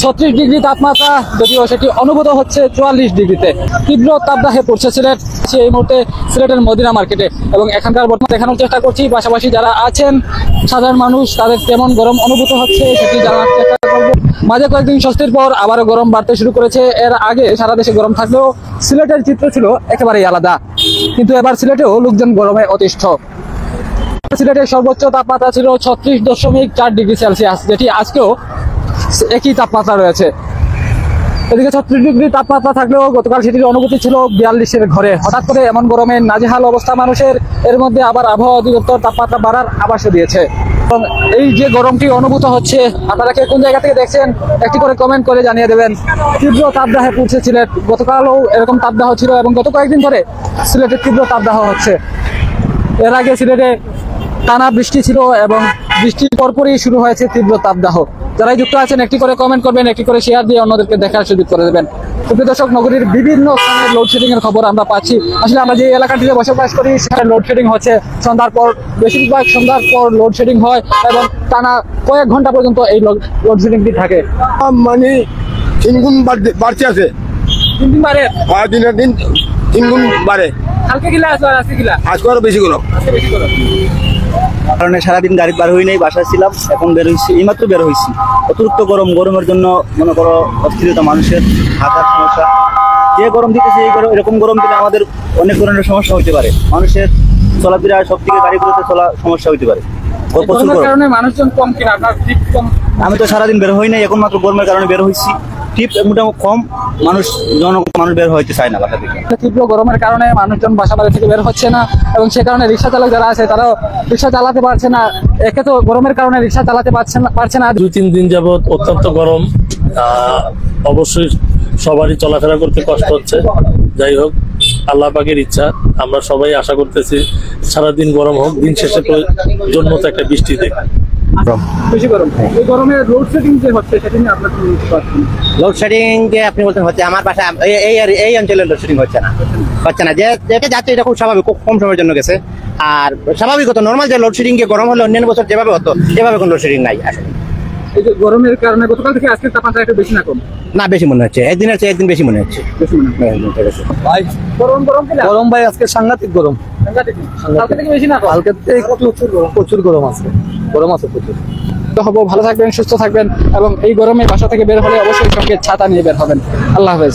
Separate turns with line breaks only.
36 degree তাপমাত্রা, যদিও সেটি অনুভূত হচ্ছে 44 ডিগ্রিতে। তীব্র তাপদাহে পড়ছে সিলেট। এই মুহূর্তে সিলেটের মদিনা মার্কেটে এবং এখানকার বর্তমান দেখানোর চেষ্টা করছি। পাশাপাশি যারা আছেন সাধারণ মানুষ, তাদের কেমন গরম অনুভূত হচ্ছে সেটি জানার চেষ্টা করব। মাঝে কয়েকদিন স্বস্তির পর আবারও গরম বাড়তে শুরু করেছে। এর আগে সারা দেশে গরম থাকলেও সিলেটের চিত্র ছিল একেবারেই আলাদা, কিন্তু এবার সিলেটেও লোকজন গরমে অতিষ্ঠ। সিলেটের সর্বোচ্চ তাপমাত্রা ছিল 36.4 ডিগ্রি সেলসিয়াস, যেটি আজকেও একই তাপমাত্রা রয়েছে। এদিকে 36 ডিগ্রি তাপমাত্রা থাকলেও গতকাল সেটির অনুভূতি ছিল 42-এর ঘরে। হঠাৎ করে এমন গরমে নাজেহাল অবস্থা মানুষের। এর মধ্যে আবার আবহাওয়া অধিদপ্তর তাপমাত্রা বাড়ার আভাসও দিয়েছে। এবং এই যে গরমটি অনুভূত হচ্ছে, আপনারা কে কোন জায়গা থেকে দেখছেন একটি করে কমেন্ট করে জানিয়ে দেবেন। তীব্র তাপদাহে পড়ছে সিলেট। গতকালও এরকম তাপদাহ ছিল এবং গত কয়েকদিন ধরে সিলেটে তীব্র তাপদাহ হচ্ছে। এর আগে সিলেটে টানা বৃষ্টি ছিল এবং বৃষ্টির পরপরই শুরু হয়েছে তীব্র তাপদাহ। যারাই যুক্ত আছেন একটি করে কমেন্ট করবেন, একটি করে শেয়ার দিয়ে অন্যদেরকে দেখার সুযোগ করে দেবেন। প্রিয় দর্শক, নগরীর বিভিন্ন স্থানে লোডশেডিং এর খবর আমরা পাচ্ছি। আসলে আমরা যে এলাকাটিতে বসবাস করি সেখানে লোডশেডিং হচ্ছে সন্ধ্যার পর, বেশিরভাগ সন্ধ্যার পর লোডশেডিং হয় এবং টানা কয়েক ঘন্টা পর্যন্ত এই লোডশেডিংটি থাকে।
মানে 3 গুণ বাড়ছে আছে।
3 দিন বাড়ে?
দিনের দিন 3 গুণ বাড়ে।
কালকে গিলা আসলো আর আজকে গিলা?
আজকে আরো বেশি গরম।
কারণে সারাদিন গাড়ি বার হই নাই, বাসায় ছিলাম, এখন বের হয়েছি, এইমাত্র বের হয়েছি। অতিরিক্ত গরমের জন্য মনে করো অস্থিরতা, মানুষের হাতার সমস্যা। যে গরম দিতেছে এরকম গরম দিলে আমাদের অনেক ধরনের সমস্যা হতে পারে। মানুষের চলাফেরা, সব থেকে গাড়িগুলোতে চলা সমস্যা হতে পারে।
কারণে মানুষজন কম কিনা? আপনার ট্রিপ কম?
আমি তো সারাদিন বের হই নাই, এখন মাত্র গরমের কারণে বের হয়েছি। ট্রিপ মোটামুটি কম, মানুষ বের হইতে চায় না বাসা থেকে।
তীব্র গরমের কারণে মানুষজন বাসা বাড়ি থেকে বের হচ্ছে না এবং সে কারণে রিক্সা চালক যারা আছে তারাও রিক্সা চালাতে পারছে না। একে তো গরমের কারণে রিক্সা চালাতে পারছে না।
2-3 দিন যাবত অত্যন্ত গরম, অবশ্যই সবারই চলাফেরা করতে কষ্ট হচ্ছে। যাই হোক, আল্লাহ পাকের ইচ্ছা, আমরা সবাই আশা করতেছি সারাদিন গরম হোক, দিন শেষে জন্য তো একটা বৃষ্টি দেখ।
বেশি গরম, এই গরমে লোডশেডিং যে হচ্ছে সেটা নিয়ে আপনার কি বলতে?
লোডশেডিং যে আপনি বলছেন হচ্ছে, আমার বাসা এই অঞ্চলে লোডশেডিং হচ্ছে না। যেটা যাচ্ছে এটা খুব স্বাভাবিক, খুব কম সময়ের জন্য গেছে। আর স্বাভাবিক হতো, নর্মাল যে লোডশেডিং গরম হলে অন্যান্য বছর যেভাবে হতো এভাবে কোনো লোডশেডিং নাই আসলে।
এই যে গরমের কারণে গতকাল থেকে আজকের তাপমাত্রা একটু বেশি না কম?
না, বেশি মনে হচ্ছে, একদিনের চেয়ে একদিন বেশি মনে হচ্ছে।
ভাই গরম কিনা?
গরম ভাই, আজকে সাংঘাতিক গরম।
কালকে থেকে বেশি না?
কালকে প্রচুর গরম আছে, প্রচুর।
ভালো থাকবেন, সুস্থ থাকবেন এবং এই গরমে বাসা থেকে বের হলে অবশ্যই সঙ্গে ছাতা নিয়ে বের হবেন। আল্লাহ হাফেজ।